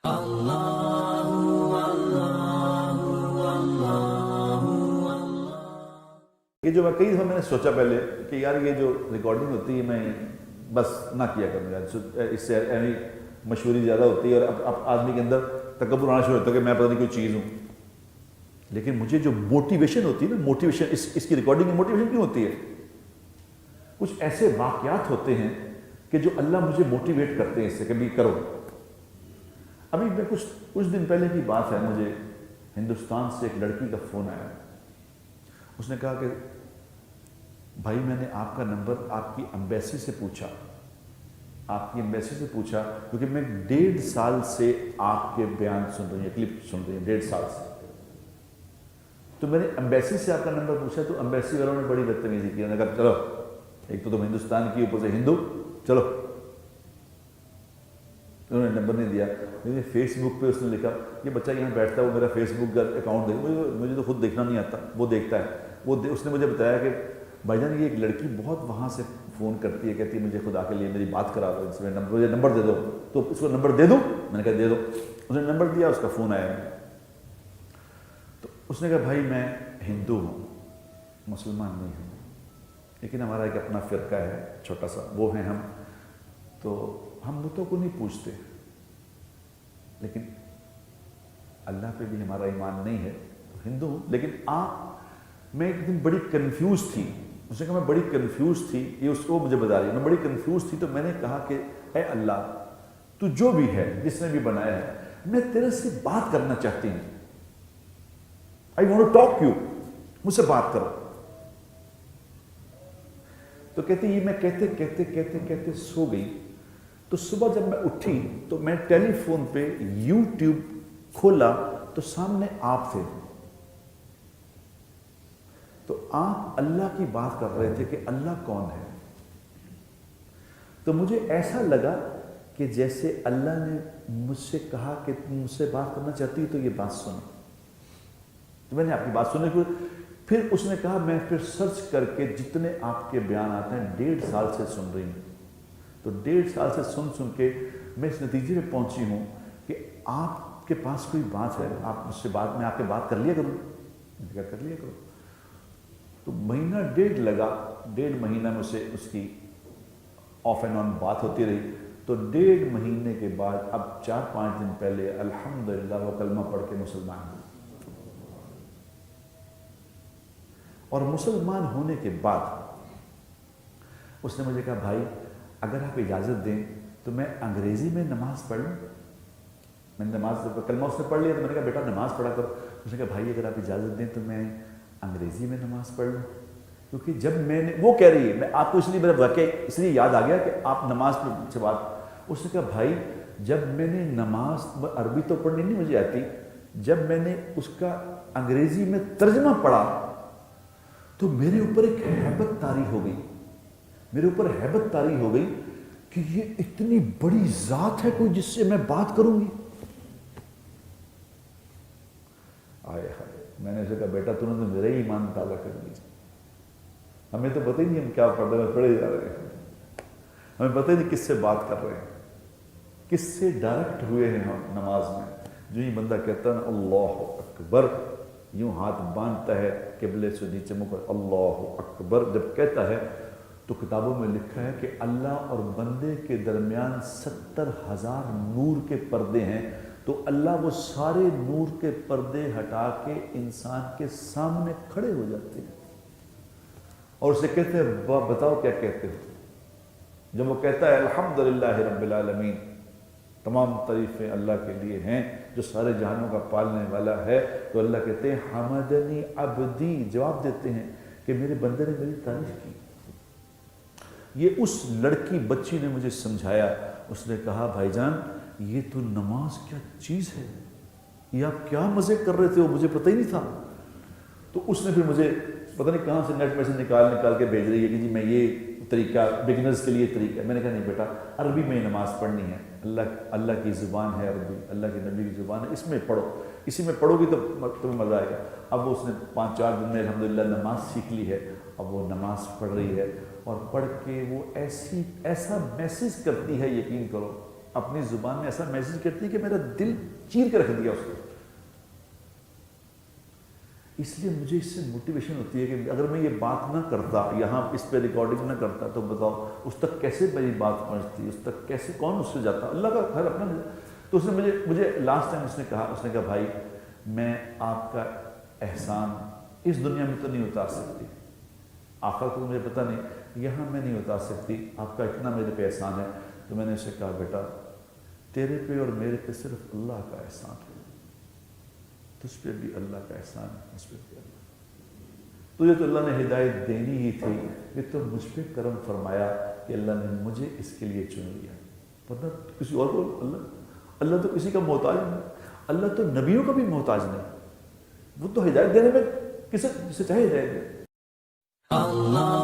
یہ جو میں کئی دفعہ میں نے سوچا پہلے کہ یار یہ جو ریکارڈنگ ہوتی ہے میں بس نہ کیا کروں یار، اس سے یعنی مشہوری زیادہ ہوتی ہے اور اب آدمی کے اندر تکبر آنا شروع ہوتا ہے کہ میں پتہ نہیں کوئی چیز ہوں. لیکن مجھے جو موٹیویشن ہوتی ہے نا، موٹیویشن اس کی ریکارڈنگ کی موٹیویشن کیوں ہوتی ہے؟ کچھ ایسے واقعات ہوتے ہیں کہ جو اللہ مجھے موٹیویٹ کرتے ہیں اس سے کہ بھی کرو. ابھی میں کچھ دن پہلے کی بات ہے، مجھے ہندوستان سے ایک لڑکی کا فون آیا. اس نے کہا کہ بھائی میں نے آپ کا نمبر آپ کی ایمبیسی سے پوچھا، کیونکہ میں 1.5 سال سے آپ کے بیان سن رہی ہوں، کلپ سن رہی ہوں 1.5 سال سے. تو میں نے ایمبیسی سے آپ کا نمبر پوچھا تو ایمبیسی والوں نے بڑی بدتمیزی کی. انہوں نے کہا چلو ایک تو تم ہندوستان کی اوپر سے ہندو، چلو. انہوں نے نمبر نہیں دیا. لیکن فیس بک پہ اس نے لکھا یہ بچہ یہاں بیٹھتا ہے، وہ میرا فیس بک کا اکاؤنٹ دیکھ، مجھے تو خود دیکھنا نہیں آتا، وہ دیکھتا ہے. اس نے مجھے بتایا کہ بھائی جان یہ ایک لڑکی بہت وہاں سے فون کرتی ہے، کہتی ہے مجھے خدا کے لیے میری بات کرا دو، اس میں مجھے نمبر دے دو. تو اس کو نمبر دے دوں؟ میں نے کہا دے دو. اس نے نمبر دیا، اس کا فون آیا. تو اس نے کہا بھائی میں ہندو ہوں، مسلمان نہیں ہوں، لیکن ہمارا ایک اپنا فرقہ ہے چھوٹا سا، وہ ہیں ہم، تو ہم بتوں کو نہیں پوچھتے، لیکن اللہ پہ بھی ہمارا ایمان نہیں ہے، ہندو ہوں. لیکن میں ایک دن بڑی کنفیوز تھی. اس نے کہا میں بڑی کنفیوز تھی، یہ اس کو مجھے بتا رہی ہے، میں بڑی کنفیوز تھی. تو میں نے کہا کہ اے اللہ تو جو بھی ہے، جس نے بھی بنایا ہے، میں تیرے سے بات کرنا چاہتی ہوں. I want to talk to you. مجھ سے بات کرو. تو کہتی یہ میں کہتے سو گئی. تو صبح جب میں اٹھی تو میں ٹیلی فون پہ یوٹیوب کھولا تو سامنے آپ تھے. تو آپ اللہ کی بات کر رہے تھے کہ اللہ کون ہے. تو مجھے ایسا لگا کہ جیسے اللہ نے مجھ سے کہا کہ تم مجھ سے بات کرنا چاہتی تو یہ بات سنو. تو میں نے آپ کی بات سننے کو، پھر اس نے کہا میں پھر سرچ کر کے جتنے آپ کے بیان آتے ہیں 1.5 سال سے سن رہی ہوں. تو 1.5 سال سے سن کے میں اس نتیجے میں پہنچی ہوں کہ آپ کے پاس کوئی بات ہے، آپ مجھ سے بات، میں آپ کے بات کر لیا کروں. میں نے کہا کر لیا کرو. تو مہینہ 1.5 لگا، 1.5 مہینہ میں سے اس کی آف اینڈ آن بات ہوتی رہی. تو 1.5 مہینے کے بعد اب 4-5 دن پہلے الحمدللہ وہ کلمہ پڑھ کے مسلمان ہوئی. اور مسلمان ہونے کے بعد اس نے مجھے کہا بھائی اگر آپ اجازت دیں تو میں انگریزی میں نماز پڑھ لوں. میں نے نماز کلمہ اس نے پڑھ لیا. تو میں نے کہا بیٹا نماز پڑھا کرو. اس نے کہا بھائی اگر آپ اجازت دیں تو میں انگریزی میں نماز پڑھ لوں. کیونکہ جب میں نے، وہ کہہ رہی ہے، میں آپ کو اس لیے میرا واقعہ اس لیے یاد آ گیا کہ آپ نماز سے بات. اس نے کہا بھائی جب میں نے نماز، عربی تو پڑھنی نہیں مجھے آتی، جب میں نے اس کا انگریزی میں ترجمہ پڑھا تو میرے اوپر ایک ہیبت طاری ہو گئی، کہ یہ اتنی بڑی ذات ہے کوئی جس سے میں بات کروں گی. میں نے اسے کہا بیٹا تو نے تو میرے ہی ایمان تازہ کر دیا. ہمیں تو پتہ ہی نہیں ہم کیا پڑھے جا رہے ہیں، ہمیں پتہ ہی نہیں کس سے بات کر رہے ہیں، کس سے ڈائریکٹ ہوئے ہیں ہم نماز میں. جو ہی بندہ کہتا ہے اللہ اکبر، یوں ہاتھ باندھتا ہے قبلے سے نیچے منہ کر اللہ اکبر جب کہتا ہے، تو کتابوں میں لکھا ہے کہ اللہ اور بندے کے درمیان 70,000 نور کے پردے ہیں. تو اللہ وہ سارے نور کے پردے ہٹا کے انسان کے سامنے کھڑے ہو جاتے ہیں اور اسے کہتے ہیں بتاؤ کیا کہتے ہو. جب وہ کہتا ہے الحمدللہ رب العالمین، تمام تعریفیں اللہ کے لیے ہیں جو سارے جہانوں کا پالنے والا ہے، تو اللہ کہتے ہیں حمدنی عبدی، جواب دیتے ہیں کہ میرے بندے نے میری تعریف کی. یہ اس لڑکی بچی نے مجھے سمجھایا. اس نے کہا بھائی جان یہ تو نماز کیا چیز ہے، یہ آپ کیا مزے کر رہے تھے، وہ مجھے پتہ ہی نہیں تھا. تو اس نے پھر مجھے پتہ نہیں کہاں سے نیٹ میں سے نکال کے بھیج رہی ہے کہ جی میں یہ طریقہ بگنرز کے لیے طریقہ ہے. میں نے کہا نہیں بیٹا عربی میں نماز پڑھنی ہے، اللہ کی زبان ہے عربی، اللہ کے نبی کی زبان ہے، اس میں پڑھو، اسی میں پڑھو گی تو تمہیں مزہ آئے گا. اب وہ اس نے 5-4 دن میں الحمدللہ نماز سیکھ لی ہے. اب وہ نماز پڑھ رہی ہے اور پڑھ کے وہ ایسا میسیج کرتی ہے، یقین کرو اپنی زبان میں ایسا میسج کرتی ہے کہ میرا دل چیر کے رکھ دیا اس کو. اس لیے مجھے اس سے موٹیویشن ہوتی ہے کہ اگر میں یہ بات نہ کرتا, یہاں اس پہ ریکارڈنگ نہ کرتا, تو بتاؤ اس تک کیسے میری بات پہنچتی, اس تک کیسے, کون اس سے جاتا, اللہ کا گھر اپنا. تو اس نے مجھے لاسٹ ٹائم اس نے کہا بھائی میں آپ کا احسان اس دنیا میں تو نہیں اتار سکتی, آخرت کو مجھے پتہ نہیں, یہاں میں نہیں اتار سکتی, آپ کا اتنا میرے پہ احسان ہے. تو میں نے اسے کہا بیٹا تیرے پہ اور میرے پہ صرف اللہ کا احسان ہے, تجھ پہ بھی اللہ کا احسان ہے, مجھ پہ بھی اللہ. تجھے تو اللہ نے ہدایت دینی ہی تھی, کہ تو مجھ پہ کرم فرمایا کہ اللہ نے مجھے اس کے لیے چن لیا, ورنہ کسی اور کو اللہ تو کسی کا محتاج نہیں, اللہ تو نبیوں کا بھی محتاج نہیں, وہ تو ہدایت دینے میں کسے چاہے ہدایت دے. اللہ